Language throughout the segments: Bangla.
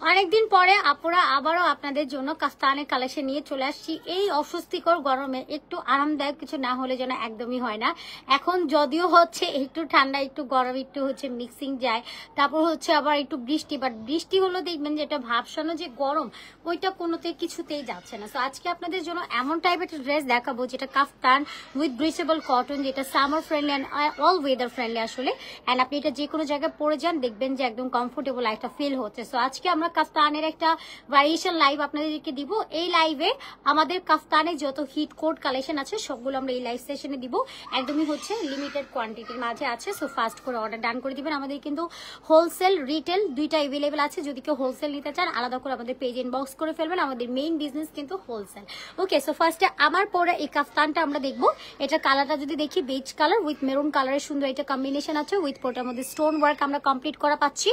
অনেকদিন পরে আপুরা আবারও আপনাদের জন্য কাফতানের কালেকশন নিয়ে চলে আসছি। এই অস্বস্তিকর গরমে একটু আরামদায়ক কিছু না হলে যেন একদমই হয় না। এখন যদিও হচ্ছে একটু ঠান্ডা একটু গরম একটু হচ্ছে মিক্সিং যায়, তারপর হচ্ছে আবার একটু বৃষ্টি, বাট বৃষ্টি হলো দেখবেন যেটা ভাবসানো যে গরম ওইটা কোনোতে কিছুতেই যাচ্ছে না। সো আজকে আপনাদের জন্য এমন টাইপের ড্রেস দেখাবো যেটা কাফতান উইথ ব্রিচেবল কটন, যেটা summer friendly and all weather friendly আসলে। অ্যান্ড আপনি এটা যে কোনো জায়গায় পরে যান দেখবেন যে একদম কমফোর্টেবল একটা ফিল হচ্ছে। সো আজকে আমরা কাফতানের একটা ভ্যারিয়েশন লাইভ আপনাদেরকে দিব। এই লাইভে আমাদের কাফতানে যত হিট কোট কালেকশন আছে সবগুলো আমরা এই লাইভ সেশনে দিব। একদমই হচ্ছে লিমিটেড কোয়ান্টিটির মাঝে আছে। সো ফাস্ট করে অর্ডার ডান করে দিবেন। আমাদের কিন্তু হোলসেল রিটেল দুইটা অ্যাভেলেবেল আছে। যদি কেউ হোলসেল নিতে চান আলাদা করে আমাদের পেজ ইনবক্স করে ফেলবেন। আমাদের মেইন বিজনেস কিন্তু হোলসেল। ওকে, সো ফার্স্টে আমার পরে এই কাফতানটা আমরা দেখবো। এটা কালারটা যদি দেখি বেজ কালার উইথ মেরুন কালারের সুন্দর একটা কম্বিনেশন আছে। উইথ পোটার মধ্যে স্টোন ওয়ার্ক আমরা কমপ্লিট করা পাচ্ছি।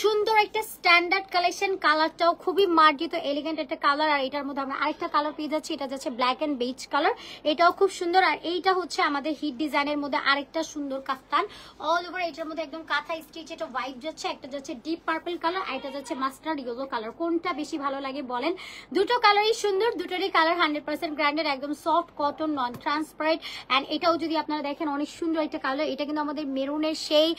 সুন্দর একটা স্ট্যান্ডার্ড কালেকশন, কালারটাও খুবই মার্জিত এলিগেন্ট একটা কালার। আর এটার মধ্যে আমরা আরেকটা কালার পেয়ে যাচ্ছি, এটা যাচ্ছে ব্ল্যাক এন্ড বেজ কালার, এটাও খুব সুন্দর। আর এইটা হচ্ছে আমাদের হিট ডিজাইনের মধ্যে আরেকটা সুন্দর কাফতান অল ওভার। এটার মধ্যে একদম কাঁথা স্টিচ, এটা হোয়াইট যাচ্ছে, একটা যাচ্ছে ডিপ পার্পল কালার, আর এটা যাচ্ছে মাস্টার্ড ইয়েলো কালার। কোনটা বেশি ভালো লাগে বলেন? দুটো কালারই সুন্দর, দুটোরই কালার 100% গ্র্যান্ডেড, একদম soft cotton, non transparent. And এটাও যদি আপনারা দেখেন অনেক সুন্দর একটা কালার। এটা কিন্তু আমাদের মেরুনের সেই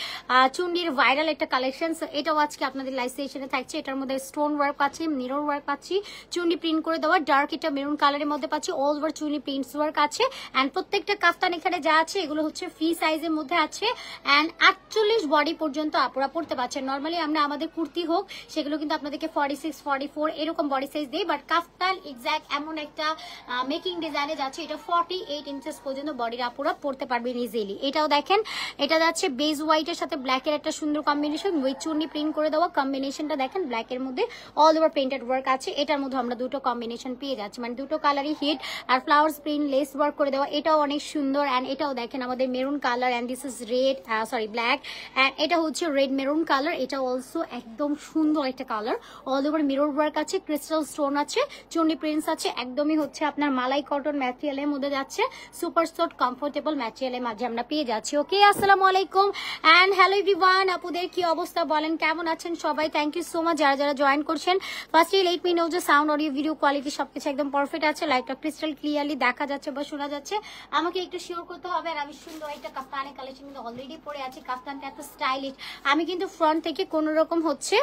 চুন্ডির ভাইরাল একটা কালেকশন। এটাও আজকে আপনাদের লাইভ সেশনে থাকছে। এটার মধ্যে স্টোন ওয়ার্ক পাচ্ছি, মিরর ওয়ার্ক পাচ্ছি, চুন্ডি প্রিন্ট করে দেওয়া ডার্ক এটা মেরুন কালারের মধ্যে পাচ্ছি, all over Chundi prints work আছে। অ্যান্ড প্রত্যেকটা কাফতান এখানে যা আছে এগুলো হচ্ছে ফ্রি সাইজের মধ্যে আছে। অ্যান্ড 48 বডি পর্যন্ত আপুরা পড়তে পারছেন। নর্মালি আমরা আমাদের কুর্তি হোক সেগুলো কিন্তু আপনাদেরকে 46, 44 এরকম বডি সাইজ দেই, বাট কাফতান এক্স্যাক্ট এমন একটা মেকিং ডিজাইনে যাচ্ছে এটা 48 ইঞ্চেস পর্যন্ত বডির আপুরা পড়তে পারবেন ইজিলি। এটাও দেখেন, এটা যাচ্ছে বেজ হোয়াইটের সাথে ব্ল্যাকের একটা সুন্দর কম্বিনেশন উইথ চুন্নি প্রিন্ট করে দেওয়া। কম্বিনেশনটা দেখেন, ব্ল্যাকের মধ্যে অল ওভার পেইন্টেড ওয়ার্ক আছে। এটার মধ্যে আমরা দুটো কম্বিনেশন পেয়ে যাচ্ছি, মানে দুটো কালারই হিট। আর ফ্লাওয়ার্স প্রিন্ট লেস ওয়ার্ক করে দেওয়া, এটাও অনেক সুন্দর। অ্যান্ড এটাও দেখেন আমাদের maroon colour, and this is red black, and এটা হচ্ছে রেড মেরুন কালার। এটা অলসো একদম সুন্দর একটা colour, all over mirror work আছে, ক্রিস্টাল স্টোন আছে, চুন্নি প্রিন্টস আছে। একদমই হচ্ছে আপনার মালাই কটন ম্যাটেরিয়ালের মধ্যে যাচ্ছে, সুপার সফট কমফোর্টেবল ম্যাটেরিয়ালের মাঝে আমরা পেয়ে যাচ্ছি। ওকে, আসসালামু আলাইকুম অ্যান্ড হ্যালো এভরিওয়ান। আপুদের কি অবস্থা বলেন, কেমন আছেন সবাই? থ্যাংক ইউ সো মাচ যারা যারা জয়েন করছেন। ফার্স্টলি লেট মি নো যে সাউন্ড, অডিও, ভিডিও কোয়ালিটি সবকিছু একদম পারফেক্ট আছে, লাইভটা ক্রিস্টাল ক্লিয়ারলি দেখা যাচ্ছে বা শোনা যাচ্ছে। আমাকে একটু শিওর করতে হবে। আর আমি সুন্দর একটা কাফতানের কালেকশন কিন্তু অলরেডি পরে আছি। কাফতানটা এত স্টাইলিশ, আমি কিন্তু ফ্রন্ট থেকে কোনো রকম হচ্ছে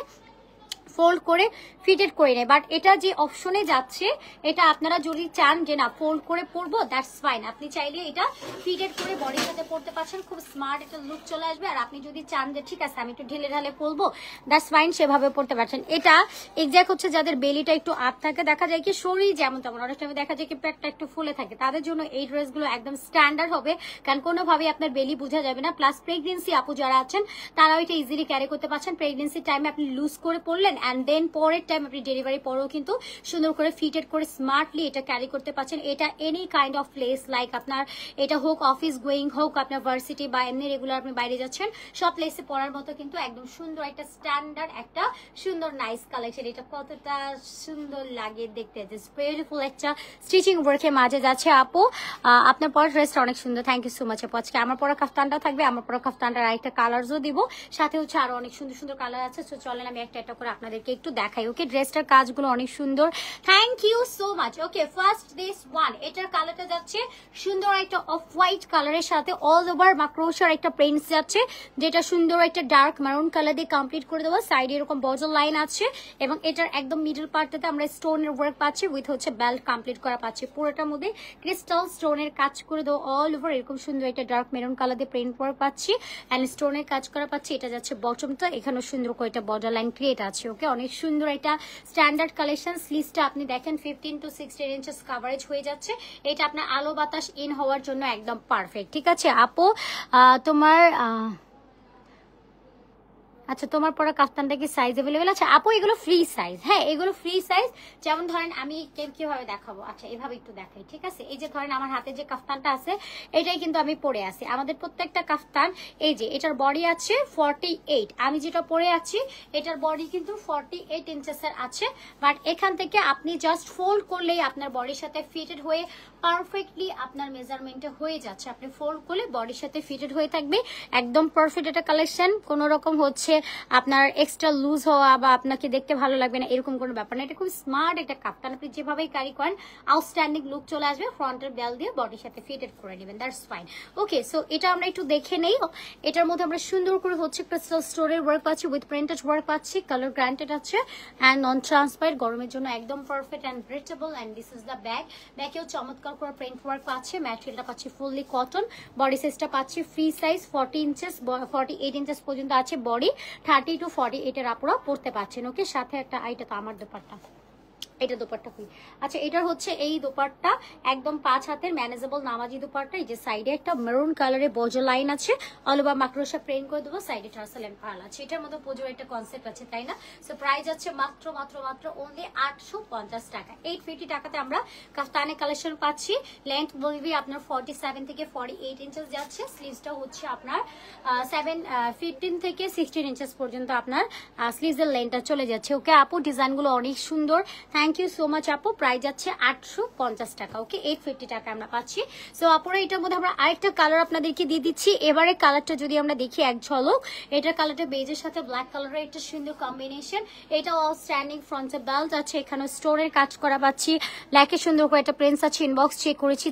ফোল্ড করে ফিটেড করে নেয়, বাট এটা যে অপশনে যাচ্ছে এটা আপনারা যদি চান যে না ফোল্ড করে পরবো দ্যাটস ফাইন, আপনি চাইলে এটা ফিটেড করে বডির সাথে পরতে পারছেন, খুব স্মার্ট একটা লুক চলে আসবে। আর আপনি যদি চান যে ঠিক আছে আমি একটু ঢেলে ঢালে পরবো দ্যাটস ফাইন, সেভাবে পরতে পারছেন। এটা এক্স্যাক্ট হচ্ছে যাদের বেলিটা একটু আপ থাকে, দেখা যায় কি শরীর যেমন তেমন, অনেক টাইমে দেখা যায় কি পেটটা একটু ফুলে থাকে, তাদের জন্য এই ড্রেসগুলো একদম স্ট্যান্ডার্ড হবে, কারণ কোনোভাবেই আপনার বেলি বোঝা যাবে না। প্লাস প্রেগনেন্সি আপু যারা আছেন তারাও এটা ইজিলি ক্যারি করতে পারছেন। প্রেগনেন্সি টাইমে আপনি লুজ করে পরলেন, অ্যান্ড দেন পরের টাইম আপনি ডেলিভারি পরেও কিন্তু সুন্দর করে ফিটেড করে স্মার্টলি এটা ক্যারি করতে পারছেন। এটা any kind of place, like আপনার এটা হোক অফিস গোয়িং, হোক আপনার ভার্সিটি বা এমনি রেগুলার আপনি বাইরে যাচ্ছেন, সব প্লেসে পরার মতো কিন্তু একদম সুন্দর একটা স্ট্যান্ডার্ড একটা সুন্দর নাইস কালেকশন। এটা কতটা সুন্দর লাগে দেখতে, জাস্ট বিউটিফুল একটা স্টিচিং ওয়ার্কের মাঝে যাচ্ছে। আপু আপনার পরা ড্রেসটা অনেক সুন্দর, থ্যাংক ইউ সো মাচ আপু। আজকে আমার পরা কাফতানটাও থাকবে, আমার পরা কাফতানটার আরেকটা কালারসও দিব, সাথে হচ্ছে আরো অনেক সুন্দর সুন্দর কালার আছে। তো চলেন আমি একটা একটা করে আপনাদেরকে একটু দেখাই। ওকে, ড্রেসটার কাজগুলো অনেক সুন্দর, thank you so much. Okay, first this one, এটার কালারটা যাচ্ছে সুন্দর একটা অফ হোয়াইট কালারের সাথে অল ওভার মাক্রোশার একটা প্রিন্টস যাচ্ছে, যেটা সুন্দর একটা ডার্ক মারুন কালার দিয়ে কমপ্লিট করে দেওয়া। সাইডে এরকম বর্ডার লাইন আছে, এবং এটার একদম মিডল পার্টটাতে আমরা স্টোনের ওয়ার্ক পাচ্ছি উইথ হচ্ছে বেল্ট কমপ্লিট করা পাচ্ছি। পুরোটার মধ্যে ক্রিস্টাল স্টোনের কাজ করে দেওয়া, অল ওভার এরকম সুন্দর একটা ডার্ক মেরুন কালার দিয়ে প্রিন্ট ওয়ার্ক পাচ্ছি, অ্যান্ড স্টোনের কাজ করা পাচ্ছি। এটা যাচ্ছে বটমটা, এখানেও সুন্দর করে একটা বর্ডার লাইন ক্রিয়েট আছে। ওকে, অনেক সুন্দর একটা স্ট্যান্ডার্ড কালেকশন। স্লিভসটা আপনি দেখেন 15 to 16 ইঞ্চেস কাভারেজ হয়ে যাচ্ছে। এটা আপনার আলো বাতাস ইন হওয়ার জন্য একদম পারফেক্ট। ঠিক আছে আপু, তোমার আচ্ছা তোমার পরা কাফতানটা কি সাইজ अवेलेबल আছে? আপু এগুলো ফ্রি সাইজ, হ্যাঁ এগুলো ফ্রি সাইজ। যেমন ধরেন আমি কিভাবে দেখাবো, আচ্ছা এভাবে একটু দেখাই। ঠিক আছে, এই যে ধরেন আমার হাতে যে কাফতানটা আছে এটাই কিন্তু আমি পরে আছি। আমাদের প্রত্যেকটা কাফতান এই যে এটার বডি আছে 48, আমি যেটা পরে আছি এটার বডি কিন্তু 48 ইঞ্চেসের আছে, বাট এখান থেকে আপনি জাস্ট ফোল্ড করলেই আপনার বডির সাথে ফিটেড হয়ে পারফেক্টলি আপনার মেজারমেন্টে হয়ে যাচ্ছে। আপনি ফোল্ড করলে বডির সাথে ফিটেড হয়ে থাকবে, একদম পারফেক্ট একটা কালেকশন। কোনো রকম হচ্ছে আপনার এক্সট্রা লুজ হওয়া বা আপনাকে দেখতে ভালো লাগবে না এরকম কোনো ব্যাপার না। এটা খুব স্মার্ট একটা কাপ্তান, আপনি যেভাবেই ক্যারি করেন আউটস্ট্যান্ডিং লুক চলে আসবে। ফ্রন্টের বেল দিয়ে বডির সাথে ফিটেড করে নেবেন, দ্যাটস ফাইন। ওকে, সো এটা আমরা একটু দেখে নেই। এটার মধ্যে আমরা সুন্দর করে হচ্ছে ক্রিস্টাল স্টোনের ওয়ার্ক পাচ্ছি, উইথ প্রিন্টেড ওয়ার্ক পাচ্ছি, কালার গ্রান্টেড আছে অ্যান্ড নন ট্রান্সপারেন্ট, গরমের জন্য একদম perfect and breathable. And this is the bag. ব্যাগেও চমৎকার করে প্রিন্ট ওয়ার্ক পাচ্ছে, ম্যাটেরিয়ালটা পাচ্ছি ফুললি কটন, বডি সাইজটা পাচ্ছি ফ্রি সাইজ 40 ইঞ্চেস 48 ইঞ্চেস পর্যন্ত আছে বডি, 30 to 48 এর আপুরা পড়তে পারছেন। ওকে, সাথে একটা আইটা তো আমার দোপাট্টা, এটা দোপাট্টা খুলি। আচ্ছা, এটার হচ্ছে এই দোপাট্টা একদম 5 হাতের ম্যানেজেবল নামাজি দোপাট্টা। এই যে সাইডে একটা মেরুন কালারের বোজো লাইন আছে, অল ওভার মাকড়সা প্রিন্ট করে দেবো, সাইডে টার্সেল এন্ড পার্ল আছে। এটার মধ্যে পুজোর একটা কনসেপ্ট আছে, তাই না? সো প্রাইস আছে মাত্র মাত্র মাত্র অনলি 850 টাকা। 850 টাকাতে আমরা কাফতানে কালেকশন পাচ্ছি। লেন্থ বলবি আপনার 47 থেকে 48 ইঞ্চেস যাচ্ছে। স্লিভসটা হচ্ছে আপনার 15 থেকে 16 ইঞ্চেস পর্যন্ত আপনার স্লিভসের লেন্থটা চলে যাচ্ছে। ওকে আপু, ডিজাইনগুলো অনেক সুন্দর, থ্যাংক ইউ সো মাচ আপু। প্রাইস যাচ্ছে 850 টাকা। ওকে, 850 টাকা আমরা পাচ্ছি। সো আপুরা, এটার মধ্যে আমরা আরেকটা কালার আপনাদেরকে দিয়ে দিচ্ছি। এবারে কালারটা যদি আমরা দেখি এক ঝলক, এটার কালারটা বেজের সাথে ব্ল্যাক কালারের একটা সুন্দর কম্বিনেশন। এটা অল স্ট্যান্ডিং, ফ্রন্টে বেল্ট আছে, এখানে স্টোনের কাজ করা পাচ্ছি, ব্ল্যাকে সুন্দর করে একটা প্রিন্স আছে। ইনবক্স চেক করেছি,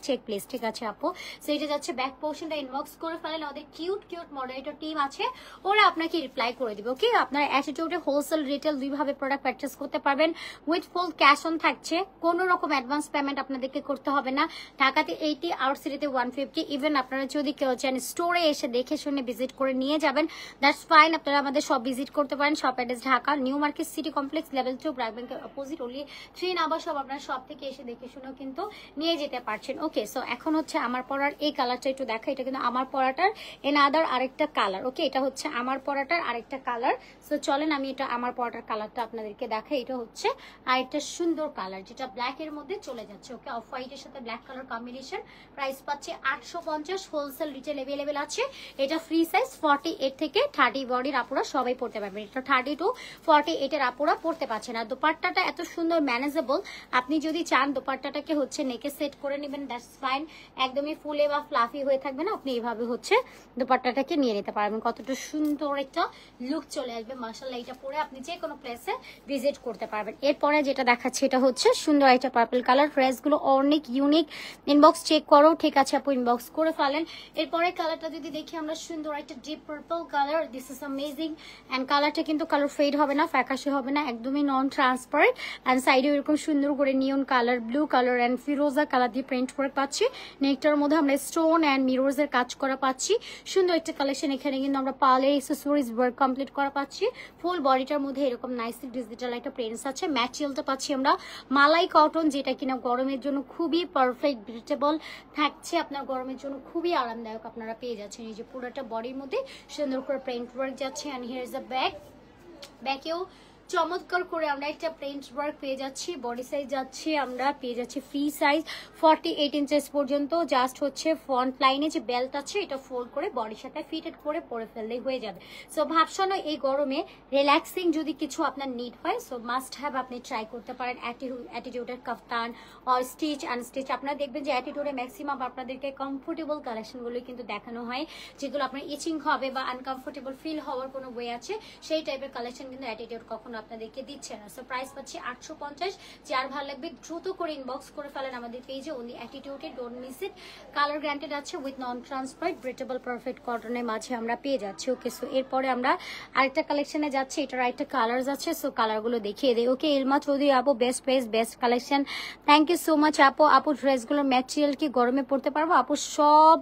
চেক প্লিজ। ঠিক আছে আপু, সো এটা যাচ্ছে ব্যাক পোর্শনটা। ইনবক্স করে ফেলেন, ওদের কিউট কিউট মডারেটর টিম আছে, ওরা আপনাকে রিপ্লাই করে দিবে। ওকে, আপনার অ্যাটিটিউডে হোলসেল রিটেল দুইভাবে প্রোডাক্ট পারচেস করতে পারবেন। উইথ ফুল ক্যাশ অন থাকছে, কোনো রকম অ্যাডভান্স পেমেন্ট আপনাদেরকে করতে হবে না। ঢাকাতে 80, আউট সিটিতে 150। ইভেন আপনারা যদি কেউ চান স্টোরে এসে দেখে শুনে ভিজিট করে নিয়ে যাবেন, দ্যাটস ফাইন। আপনারা আমাদের সব ভিজিট করতে পারেন। Shop address Dhaka new market city complex, level 2, BRAC ব্যাংকের অপোজিট, ওনলি 3 নাম্বার। সব আপনার সব থেকে এসে দেখে শুনেও কিন্তু নিয়ে যেতে পারছেন। ওকে, সো এখন হচ্ছে আমার পরার এই কালারটা একটু দেখা। এটা কিন্তু আমার পরাটার এনাদার আরেকটা কালার। ওকে, এটা হচ্ছে আমার পরাটার আরেকটা কালার। সো চলেন আমি এটা আমার পরাটার কালারটা আপনাদেরকে দেখাই। এটা হচ্ছে আর একটা সুন্দর কালার, যেটা ব্ল্যাক এর মধ্যে চলে যাচ্ছে। ওকে, অফ হোয়াইটের সাথে ব্ল্যাক কালার কম্বিনেশন। প্রাইস পাচ্ছে 850, হোলসেল রিটেল अवेलेबल আছে। এটা ফ্রি সাইজ 48 থেকে 30 বডির আপুরা সবাই পড়তে পারবেন। এটা 30 to 48 এর আপুরা পড়তে পারছেন। আর দোপাট্টাটা এত সুন্দর ম্যানেজেবল, আপনি যদি চান দোপাট্টাটাকে হচ্ছে নেকে সেট করে নেবেন, দ্যাটস ফাইন। একদমই ফুলে বা ফ্লাফি হয়ে থাকবে না, আপনি এইভাবে হচ্ছে দোপাট্টাটাকে নিয়ে নিতে পারবেন। কতটা সুন্দর একটা লুক চলে আসবে মাশাআল্লাহ। এটা পরে আপনি যে কোনো প্লেসে ভিজিট করতে পারবেন। এরপরে যেটা দেখাচ্ছি, এটা হচ্ছে সুন্দর একটা পার্পল কালার। ড্রেসগুলো অনেক ইউনিক। ইনবক্স চেক করো, ঠিক আছে আপু, ইনবক্স করে ফেলেন। এরপরে কালারটা যদি দেখি আমরা, সুন্দর একটা deep purple colour, this is amazing. And কালারটা কিন্তু কালার ফেড হবে না, ফ্যাকাশে হবে না, একদমই নন ট্রান্সপারেন্ট। অ্যান্ড সাইডে এরকম সুন্দর করে নিয়ন colour, blue colour and Firoza colour দিয়ে প্রিন্ট করে পাচ্ছি। নেকটার মধ্যে আমরা স্টোন অ্যান্ড মিররস এর কাজ করা পাচ্ছি। সুন্দর একটা কালেকশন। এখানে কিন্তু আমরা পার্লের এক্সেসরিজ ওয়ার্ক কমপ্লিট করা পাচ্ছি। ফুল বডিটার মধ্যে এরকম নাইস ডিজিটাল একটা প্রিন্টস আছে। ম্যাটেরিয়ালটা পাচ্ছি আমরা মালাই কটন, যেটা কিনা গরমের জন্য খুবই পারফেক্ট, ব্রিটেবল থাকছে। আপনার গরমের জন্য খুবই আরামদায়ক আপনারা পেয়ে যাচ্ছেন। এই যে পুরোটা বডির মধ্যে সুন্দর করে প্রিন্ট ওয়ার্ক যাচ্ছে। And here is the back. ব্যাকেও চমৎকার করে আমরা একটা প্রিন্ট ওয়ার্ক পেয়ে যাচ্ছি। বডি সাইজ যাচ্ছে আমরা পেয়ে যাচ্ছি ফ্রি সাইজ 48 ইঞ্চেস পর্যন্ত। জাস্ট হচ্ছে ফ্রন্ট লাইনে যে বেল্ট আছে এটা ফোল্ড করে বডির সাথে ফিটেড করে পরে ফেললেই হয়ে যাবে। সো ভাবসানো এই গরমে রিল্যাক্সিং যদি কিছু আপনার নিড হয়, সো মাস্ট হ্যাভ আপনি ট্রাই করতে পারেন অ্যাটিটিউডের কাফতান অর স্টিচ আনস্টিচ। আপনারা দেখবেন যে অ্যাটিটিউডে ম্যাক্সিমাম আপনাদেরকে কমফোর্টেবল কালেকশনগুলো কিন্তু দেখানো হয়, যেগুলো আপনার ইচিং হবে বা আনকমফোর্টেবল ফিল হওয়ার কোনো ওয়ে আছে, সেই টাইপের কালেকশন কিন্তু অ্যাটিটিউড কখনো আপনাদেরকে দিচ্ছে না। সো প্রাইস পাচ্ছি 850। যার ভালো লাগবে দ্রুত করে ইনবক্স করে ফেলেন আমাদের পেজে, ওনলি অ্যাটিটিউডে, don't miss it. Colour guaranteed আছে with non transparent, breathable perfect কটনের মাঝে আমরা পেয়ে যাচ্ছি। ওকে, সো এরপরে আমরা আরেকটা কালেকশনে যাচ্ছি। এটার আরেকটা কালার আছে, সো কালারগুলো দেখিয়ে দেয়। ওকে, ইলমা চৌধুরী আপু, best price best collection, thank you so much আপু। আপু ড্রেসগুলোর ম্যাটেরিয়াল কি গরমে পড়তে পারবো? আপু সব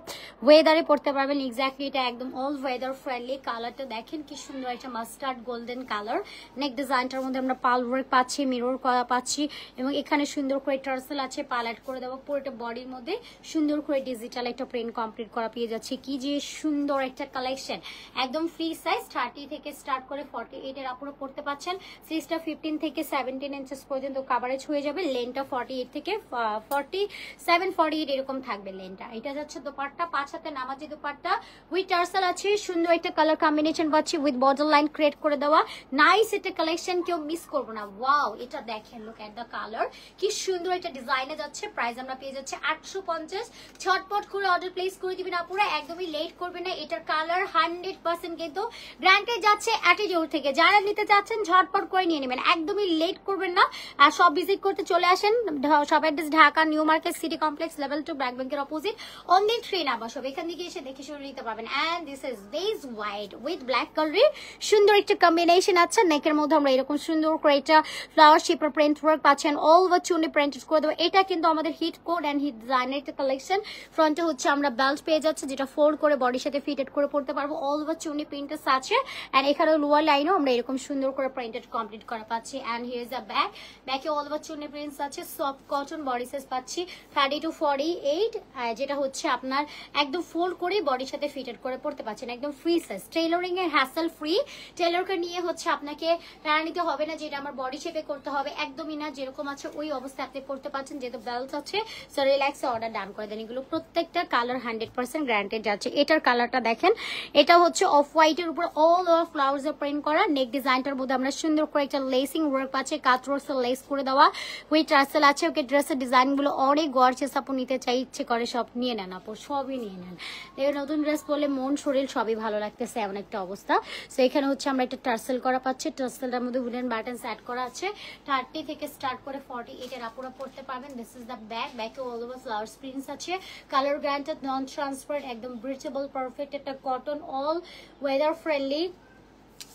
ওয়েদারে পড়তে পারবেন, এক্স্যাক্টলি। এটা একদম অল ওয়েদার ফ্রেন্ডলি। কালারটা দেখেন কি সুন্দর, একটা মাস্টার্ড গোল্ডেন কালার। নেক ডিজাইনটার মধ্যে আমরা পাল ওয়ার্ক পাচ্ছি, মিরর করা পাচ্ছি, এবং এখানে সুন্দর করে টার্সেল আছে, পাল অ্যাড করে দেবো। পুরোটা বডির মধ্যে সুন্দর করে ডিজিটাল একটা প্রিন্ট কমপ্লিট করা পেয়ে যাচ্ছে। কি যে সুন্দর একটা কালেকশন, একদম ফ্রি সাইজ 30 থেকে স্টার্ট করে 48 এর আপুরো পড়তে পাচ্ছেন। সাইজটা 15 থেকে 17 ইঞ্চেস পর্যন্ত কভারেজ হয়ে যাবে। লেনটা 48 থেকে 47, 48 এরকম থাকবে লেনটা। এটা যাচ্ছে দোপাট্টা, 5 হাতে নামাজি দোপাট্টা উইথ টার্সেল আছে। সুন্দর একটা কালার কম্বিনেশন পাচ্ছি উইথ বর্ডার লাইন ক্রিয়েট করে দেওয়া, নাইস একটা কালেকশন। কালেকশন কেউ মিস করবো না। ওয়াও, এটা দেখেন, লুক এট দ্য কালার, কি সুন্দর একটা ডিজাইনে যাচ্ছে। প্রাইস আমরা পেয়ে যাচ্ছে 850। ছটপট করে অর্ডার প্লেস করে দিবেন আপুরা, একদমই লেট করবেন না। এটার কালার 100% কিন্তু গ্রান্টেড যাচ্ছে অ্যাটিটিউড থেকে। যারা নিতে চাচ্ছেন ঝটপট করে নিয়ে নেবেন, একদমই লেট করবেন না। আর সব ভিজিট করতে চলে আসেন, সব address Dhaka new market city complex level 2 BRAC ব্যাংকের অপোজিট, অনলি 3 নাম্বার সব। এখান থেকে এসে দেখে শুনে নিতে পারবেন। And this is beige white with black কালারের সুন্দর একটা কম্বিনেশন আছে। নেকের মধ্যে আমরা এরকম সুন্দর করে একটা ফ্লাওয়ার শেপের প্রিন্ট ওয়ার্ক পাচ্ছেন, অল ওভার চুনি প্রিন্টেড করে দেবো। এটা কিন্তু আমাদের হিট কোড এন্ড হিট ডিজাইনের একটা কালেকশন। ফ্রন্টে হচ্ছে আমরা বেল্ট পেয়ে যাচ্ছে, যেটা ফোল্ড করে বডির সাথে ফিটেড করে পড়তে পারবো। অল ওভার চুনি প্রিন্টেড আছে, এন্ড এখানে লোয়ার লাইনও আমরা এরকম সুন্দর করে প্রিন্টেড কমপ্লিট করা পাচ্ছি। And here is a back, ব্যাকে অল ওভার চুনি প্রিন্টস আছে, সফট কটন বডি সাইজ পাচ্ছি 30 to 48, যেটা হচ্ছে আপনার একদম ফোল্ড করে বডির সাথে ফিটেড করে পড়তে পারছেন, একদম ফ্রি সাইজ। টেইলরিং এর হ্যাসেল ফ্রি, টেইলরকে নিয়ে হচ্ছে আপনাকে প্যারা নিতে হবে না যেটা আমার বডি শেপে করতে হবে, একদমই না। যেরকম আছে ওই অবস্থায় আপনি করতে পারছেন, যেহেতু বেল্ট আছে। সো রিল্যাক্সে অর্ডার ডান করে দেন। এগুলো প্রত্যেকটা কালার 100% গ্যারান্টেড যাচ্ছে। এটার কালারটা দেখেন, এটা হচ্ছে অফ হোয়াইটের উপর অল ওভার ফ্লাওয়ার্স এর প্রিন্ট করা। নেক ডিজাইনটার মধ্যে আমরা সুন্দর করে একটা লেসিং ওয়ার্ক পাচ্ছি, কাটওয়ার্কস লেস করে দেওয়া, উইথ টার্সেল আছে। ওকে, ড্রেসের ডিজাইন গুলো অনেক গর্জিয়াস, আপু নিতে চাই, ইচ্ছে করে সব নিয়ে নেন আপু, সবই নিয়ে নেন। দেখবেন নতুন ড্রেস পরলে মন শরীর সবই ভালো লাগতেছে, এমন একটা অবস্থা। সো এখানে হচ্ছে আমরা একটা টার্সেল করা পাচ্ছি, টার্সেলটার মধ্যে উডেন বাটনস অ্যাড করা আছে। 30 থেকে স্টার্ট করে 48 এর আপুরা পড়তে পারবেন। দিস ইজ দ্য ব্যাক, ব্যাকে অল ওভার ফ্লাওয়ার প্রিন্টস আছে, কালার গ্যারান্টেড, নন ট্রান্সপারেন্ট, একদম ব্রিচেবল, পারফেক্ট একটা কটন, অল ওয়েদার ফ্রেন্ডলি,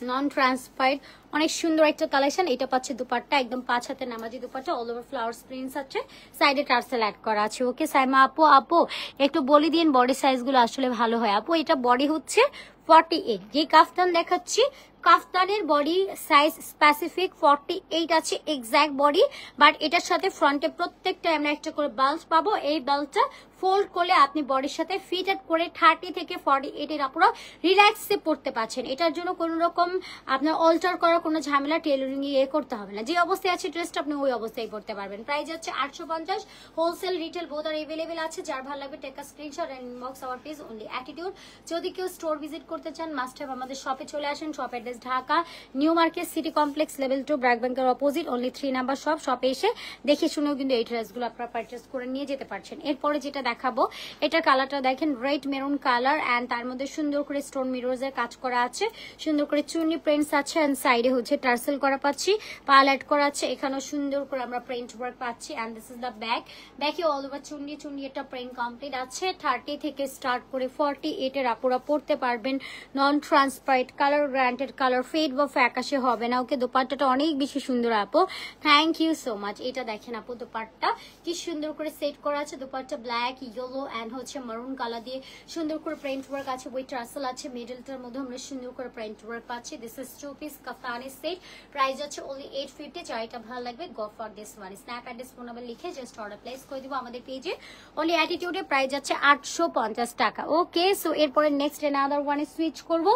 নন ট্রান্সপারেন্ট, অনেক সুন্দর একটা কালেকশন। এটা পাচ্ছে দুপাট্টা, একদম 5 হাতে নামাজি dupatta, all over flower prints আছে, সাইডে টার্সেল অ্যাড করা আছে। ওকে সাইমা আপু একটু বলে দিন বডি সাইজ গুলো আসলে ভালো হয়। আপু এটা বডি হচ্ছে 48, যে কাফতান দেখাচ্ছি কাফতানের বডি সাইজ স্পেসিফিক 48 আছে এক্সাক্ট বডি, বাট এটার সাথে ফ্রন্টে প্রত্যেকটা আমরা একটা করে বেল্ট পাবো। এই বেল্টটা ফোল্ড করলে আপনি বডির সাথে ফিটেড করে 30 থেকে 48 এর আপনারা রিল্যাক্সে পড়তে পারছেন। এটার জন্য কোনো রকম আপনার অল্টার করার কোনো ঝামেলা টেইলরিং এ করতে হবে না। যে অবস্থায় আছে ড্রেসটা আপনি ওই অবস্থায় পড়তে পারবেন। প্রাইস হচ্ছে 850, হোলসেল রিটেল বোথ আর अवेलेबल আছে। যার ভালো লাগবে take a screenshot and inbox our page only attitude. যদি কেউ স্টোর ভিজিট করতে চান মাস্ট হ্যাভ আমাদের শপে চলে আসেন। Shop address Dhaka new market city complex level 2 BRAC ব্যাংকের অপোজিট, অনলি 3 নাম্বার শপ। শপে এসে দেখে শুনেও কিন্তু এই ড্রেসগুলো আপনারা পারচেজ করে নিয়ে যেতে পারছেন। এরপরে যেটা দেখাবো, এটার কালারটা দেখেন রেড মেরুন কালার, এন্ড তার মধ্যে সুন্দর করে স্টোন মিররস এর কাজ করা আছে, সুন্দর করে চুনি প্রিন্টস আছে, এন্ড সাইডে হচ্ছে টার্সেল করা পাচ্ছি, পাল অ্যাড করা আছে। এখানেও সুন্দর করে আমরা প্রিন্ট ওয়ার্ক পাচ্ছি। And this is the back, ব্যাকে অল ওভার চুনি একটা প্রিন্ট কমপ্লিট আছে। 30 থেকে স্টার্ট করে 48 এর আপুরা পড়তে পারবেন। Non transparent, colour guaranteed, colour fade বা ফ্যাকাশে হবে না। ওকে, দোপাট্টাটা অনেক বেশি সুন্দর আপু, থ্যাংক ইউ সো মাচ। এটা দেখেন আপু, দোপাট্টা কি সুন্দর করে সেট করা আছে। দোপাট্টা ব্ল্যাক, ইয়েলো এন্ড হচ্ছে মারুন কালার দিয়ে সুন্দর করে প্রিন্ট ওয়ার্ক আছে, উইথ টার্সেল আছে। মিডলটার মধ্যে আমরা সুন্দর করে প্রিন্ট ওয়ার্ক পাচ্ছি। দিস ইজ 2 পিস কাফতানি সেট, প্রাইস হচ্ছে অনলি 850। যাইটা ভালো লাগবে গো ফর দিস ওয়ান। স্ন্যাপ অ্যাড্রেস ফোন নাম্বার লিখে জাস্ট অর্ডার প্লেস করে দিব আমাদের পেজে। অনলি অ্যাটিটিউডে প্রাইস যাচ্ছে 850 টাকা। ওকে, সো এরপরে নেক্সট অ্যানাদার ওয়ানে সুইচ করব।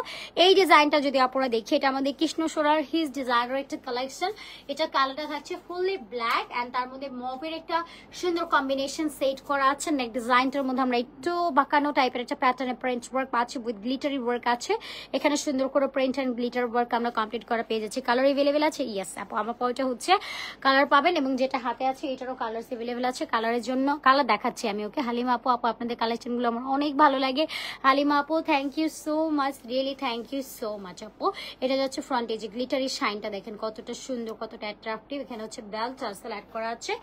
এই ডিজাইনটা যদি আপনারা দেখি, এটা আমাদের কৃষ্ণচূড়ার হিজ ডিজাইনের একটা কালেকশন। এটা কালারটা থাকছে ফুললি ব্ল্যাক, এন্ড তার মধ্যে মপের একটা সুন্দর কম্বিনেশন সেট করা আছে। নেক ডিজাইনটার মধ্যে আমরা একটু বাঁকানো টাইপের একটা প্যাটার্নে প্রিন্ট ওয়ার্ক পাচ্ছি, উইথ গ্লিটারি ওয়ার্ক আছে। এখানে সুন্দর করে প্রিন্ট এন্ড গ্লিটার ওয়ার্ক আমরা কমপ্লিট করা পেয়ে যাচ্ছি। কালার अवेलेबल আছে, ইয়েস আপু আমার পয়টা হচ্ছে কালার পাবেন, এবং যেটা হাতে আছে এটারও কালার अवेलेबल আছে। কালারের জন্য কালার দেখাচ্ছি আমি। ওকে, হালিমা আপু আপনাদের কালেকশনগুলো আমার অনেক ভালো লাগে। হালিমা আপু thank you so much, really thank you so much আপু। এটা যাচ্ছে ফ্রন্টে যে গ্লিটারি শাইনটা দেখেন কতটা সুন্দর, কতটা অ্যাট্রাকটিভ। এখানে হচ্ছে বেল্ট টার্সেল অ্যাড করা আছে,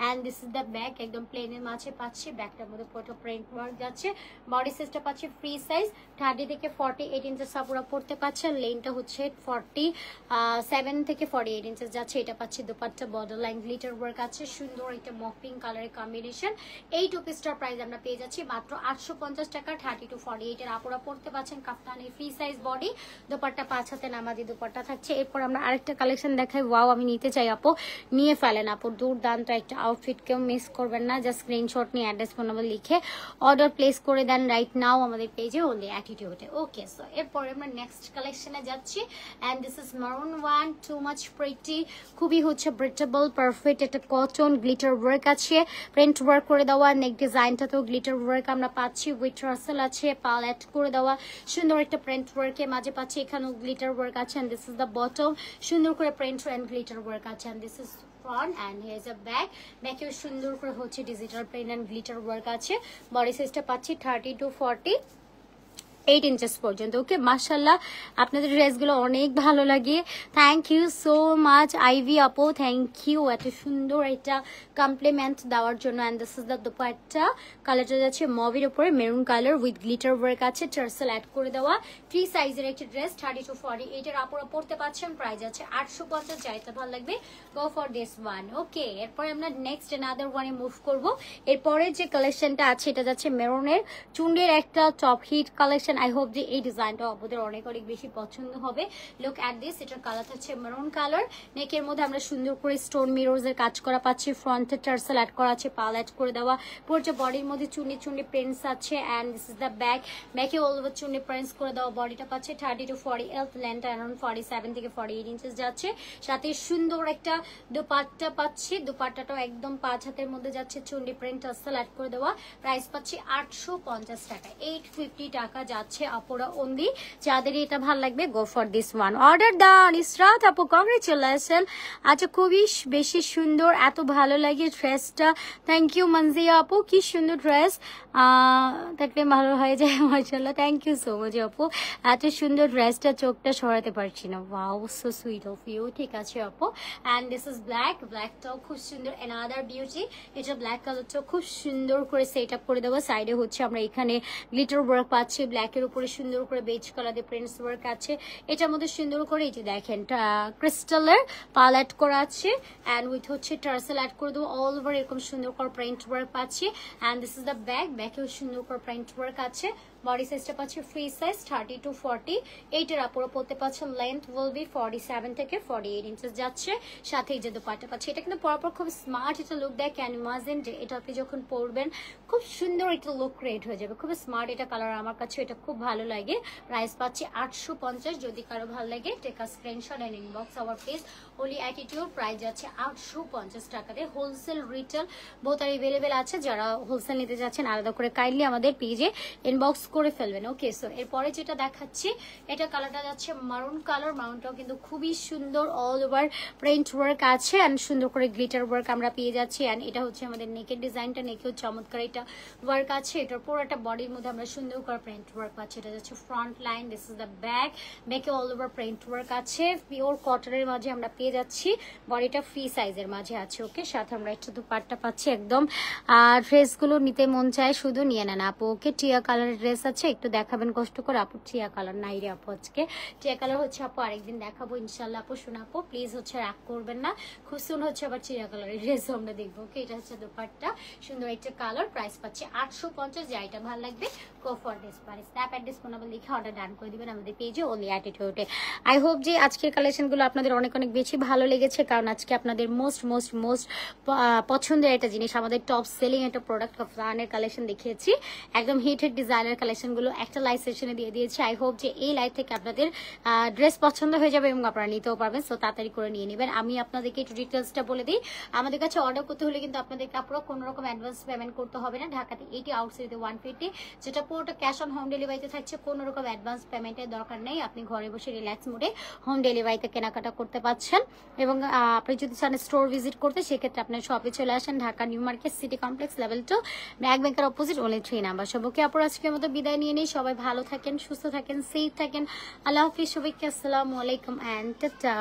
and this is the back, একদম প্লেনের মাঝে পাচ্ছি। ব্যাকটার মধ্যে পুরো প্রিন্ট ওয়ার্ক যাচ্ছে। বডি সাইজটা পাচ্ছি ফ্রি সাইজ, 30 থেকে 48 ইঞ্চেস আপুরা পড়তে পারছেন। লেনটা হচ্ছে 47 থেকে 48 ইঞ্চেস যাচ্ছে। এটা পাচ্ছি dupatta border line glitter work আছে, সুন্দর একটা মপিং কালারের কম্বিনেশন। এই টু পিসটার প্রাইস আমরা পেয়ে যাচ্ছি মাত্র 850 টাকা। 30 to 48 এর আপুরা পড়তে পারছেন। কাফতানি ফ্রি সাইজ বডি, দোপাট্টা 5 হাতে নামাজি দোপাট্টা থাকছে। এরপর আমরা আরেকটা কালেকশন দেখাই। ওয়াও, আমি নিতে চাই আপু, নিয়ে ফেলেন আপু, দুর্দান্ত একটা আউটফিট, কেউ মিস করবেন না। জাস্ট স্ক্রিনশট নিয়ে অ্যাড্রেস ফোন নাম্বার লিখে অর্ডার প্লেস করে দেন রাইট নাও আমাদের পেজে অনলি অ্যাটিটিউডে। ওকে, সো এরপর আমরা নেক্সট কালেকশনে যাচ্ছি, এন্ড দিস ইজ মারুন ওয়ান, টু মাচ প্রিটি, খুবই হচ্ছে ব্রিটেবল পারফেক্ট একটা কটন গ্লিটার ওয়ার্ক আছে, প্রিন্ট ওয়ার্ক করে দেওয়া। নেক ডিজাইনটাতেও গ্লিটার ওয়ার্ক আমরা পাচ্ছি, উইথ টার্সেল আছে, পাল অ্যাড করে দেওয়া, সুন্দর একটা প্রিন্ট ওয়ার্কের মাঝে পাচ্ছি। এখানেও গ্লিটার গ্লিটার ওয়ার্ক আছে and this is the bottom, সুন্দর করে প্রিন্ট এন্ড গ্লিটার ওয়ার্ক আছে and this is front and here's a back, ব্যাকেও সুন্দর করে হচ্ছে digital print and glitter work আছে। বডি সাইজটা পাচ্ছি 30 to 48 ইঞ্চেস পর্যন্ত। ওকে, মাশাআল্লাহ আপনাদের ড্রেসগুলো অনেক ভালো লাগে। Thank you so much Ivy আপু, থ্যাংক ইউ এত সুন্দর একটা কমপ্লিমেন্ট দেওয়ার জন্য। And this is the dupatta, কালারটা যাচ্ছে মভির উপরে maroon colour with glitter work আছে, টার্সেল অ্যাড করে দেওয়া, ফ্রি সাইজের একটা ড্রেস 30 to 48 এর আপুরা পড়তে পাচ্ছেন। প্রাইস আছে 850, যাইতে ভালো লাগবে গো ফর দিস ওয়ান। ওকে, এরপরে আমরা নেক্সট অ্যানাদার ওয়ানে মুভ করব। এরপরে যে কালেকশনটা আছে এটা যাচ্ছে মেরুনের চুন্ডির একটা top hit collection. I hope যে এই ডিজাইনটা আপনাদের অনেক অনেক বেশি পছন্দ হবে। লুক অ্যাট দিস, এটার কালার হচ্ছে মেরুন কালার, নেকের মধ্যে আমরা সুন্দর করে স্টোন মিররস এর কাজ করা পাচ্ছি, ফ্রন্টে টার্সেল অ্যাড করা আছে, পাল অ্যাড করে দেওয়া, পুরো বডির মধ্যে চুন্নি চুন্নি প্রিন্টস আছে and this is the back, ব্যাকে অল ওভার চুন্নি প্রিন্টস করে দেওয়া। বডিটা পাচ্ছে 30 to 48, লেন্থ অ্যারাউন্ড 47 থেকে 48 ইঞ্চেস যাচ্ছে। সাথে সুন্দর একটা দুপাট্টা পাচ্ছি, দুপাট্টাটাও একদম 5 হাতের মধ্যে যাচ্ছে, চুন্নি প্রিন্ট টার্সেল অ্যাড করে দেওয়া। প্রাইস পাচ্ছি 850 টাকা, 850 টাকা যাচ্ছে আপুরা অনলি। যাদের এটা ভালো লাগবে go for this one. Order ডান ইসরাত আপু, কংগ্রেচুলেশন। আচ্ছা, খুবই বেশি সুন্দর, এত ভালো লাগে ড্রেসটা। থ্যাংক ইউ মনজিয়া আপু, কি সুন্দর ড্রেস, থাকলে ভালো হয়ে যায় মাশাআল্লাহ। থ্যাংক ইউ সো মাচ আপু, এত সুন্দর ড্রেসটা চোখটা সরাতে পারছি না। Wow, so sweet of you. ঠিক আছে আপু, অ্যান্ড দিস ইজ ব্ল্যাক, ব্ল্যাকটাও খুব সুন্দর, অ্যানাদার বিউটি। এটা ব্ল্যাক কালারটাও খুব সুন্দর করে সেট আপ করে দেবো। সাইডে হচ্ছে আমরা এখানে গ্লিটার ওয়ার্ক পাচ্ছি, ব্ল্যাকের উপরে সুন্দর করে বেজ কালার দিয়ে প্রিন্টস ওয়ার্ক আছে। এটার মধ্যে সুন্দর করে এই যে দেখেন ক্রিস্টালের পাল অ্যাড করা আছে অ্যান্ড উইথ হচ্ছে টার্সেল অ্যাড করে দেবো। অল ওভার এরকম সুন্দর করে প্রিন্ট ওয়ার্ক পাচ্ছি and this is the back, ব্যাকেও সুন্দর করে প্রিন্ট ওয়ার্ক আছে। বডি সাইজটা পাচ্ছি ফ্রি সাইজ 30 to 48 এর আপুরা পড়তে পাচ্ছেন। লেন্থ উইল বি 47 থেকে 48 ইঞ্চেস যাচ্ছে। সাথে এই যে দুপাট্টা পাচ্ছি, এটা কিন্তু পরপর খুব স্মার্ট একটা লুক দেয়। ক্যান ইমাজিন যে এটা আপনি যখন পরবেন খুব সুন্দর একটা লুক ক্রিয়েট হয়ে যাবে, খুব স্মার্ট এটা কালার। আমার কাছে এটা খুব ভালো লাগে। প্রাইস পাচ্ছি 850, যদি কারো ভালো লাগে take a screenshot and inbox our page only attitude. Price যাচ্ছে 850 টাকাতে। Wholesale retail both are available আছে। যারা হোলসেল নিতে যাচ্ছেন আলাদা করে কাইন্ডলি আমাদের পেজে ইনবক্স করে ফেলবেন। ওকে, সো এরপরে যেটা দেখাচ্ছি এটা কালারটা যাচ্ছে মারুন কালার। মারুনটাও কিন্তু খুবই সুন্দর, অল ওভার প্রিন্ট ওয়ার্ক আছে অ্যান্ড সুন্দর করে গ্লিটার ওয়ার্ক আমরা পেয়ে যাচ্ছি। অ্যান্ড এটা হচ্ছে আমাদের নেকের ডিজাইনটা, নেকেও চমৎকার এটা ওয়ার্ক আছে। এটার পুরো একটা বডির মধ্যে আমরা সুন্দর করে প্রিন্ট ওয়ার্ক পাচ্ছি। এটা যাচ্ছে front line, this is the back, ব্যাকে অল ওভার প্রিন্ট ওয়ার্ক আছে। পিওর কটনের মাঝে আমরা পেয়ে যাচ্ছি, বডিটা ফ্রি সাইজের মাঝে আছে। ওকে, সাথে আমরা একটু দুপাট্টা পাচ্ছি একদম। আর ড্রেসগুলো নিতে মন চায় শুধু নিয়ে নেন আপু। ওকে, টিয়া কালারের ড্রেস আছে, একটু দেখাবেন কষ্ট করে আপু। টিয়া কালার নাই রে আপু আজকে, টিয়া কালার হচ্ছে আপু আরেকদিন দেখাবো ইনশাল্লাহ আপু। শোনা আপু প্লিজ হচ্ছে রাগ করবেন না, খুব সুন্দর হচ্ছে আবার টিয়া কালারের ড্রেস আমরা দেখবো। ওকে, এটা হচ্ছে দুপাট্টা, সুন্দর একটা কালার। প্রাইস পাচ্ছি 850, যা এটা ভালো লাগবে গো ফর দিস পারে। স্ন্যাপ অ্যাড্রেস ফোন নাম্বার লিখে অর্ডার ডান করে দিবেন আমাদের পেজে ওনলি অ্যাটিটিউডে। আই হোপ যে আজকের কালেকশনগুলো আপনাদের অনেক অনেক বেশি ভালো লেগেছে, কারণ আজকে আপনাদের মোস্ট মোস্ট মোস্ট পছন্দের একটা জিনিস, আমাদের টপ সেলিং একটা প্রোডাক্ট কাফতানের কালেকশন দেখিয়েছি। একদম হিটেড ডিজাইনের কালেকশনগুলো একটা লাইভ সেশনে দিয়ে দিয়েছি। আই হোপ যে এই লাইভ থেকে আপনাদের ড্রেস পছন্দ হয়ে যাবে এবং আপনারা নিতেও পারবেন। সো তাড়াতাড়ি করে নিয়ে নেবেন। আমি আপনাদেরকে একটু ডিটেলসটা বলে দিই। আমাদের কাছে অর্ডার করতে হলে কিন্তু আপনাদের কাপড় কোনো রকম অ্যাডভান্স পেমেন্ট করতে হবে না। ঢাকাতে 80, আউটসাইডে 150, যেটা পুরোটা ক্যাশ অন হোম ডেলিভারিতে থাকছে। কোনো রকম অ্যাডভান্স পেমেন্টের দরকার নেই, আপনি ঘরে বসে রিল্যাক্স মোডে হোম ডেলিভারিতে কেনাকাটা করতে পারছেন। এবং আপনি যদি চান স্টোর ভিজিট করতে, সেক্ষেত্রে আপনার শপে চলে আসেন, Dhaka new market city complex level 2, ব্যাংকের অপোজিট, ওনলি 3 নাম্বার। সবকে আপুর আজকের মতো বিদায় নিয়ে নেই। সবাই ভালো থাকেন, সুস্থ থাকেন, সেফ থাকেন। আল্লাহ হাফিজ সবাইকে। আসসালামু আলাইকুম অ্যান্ড টাটা।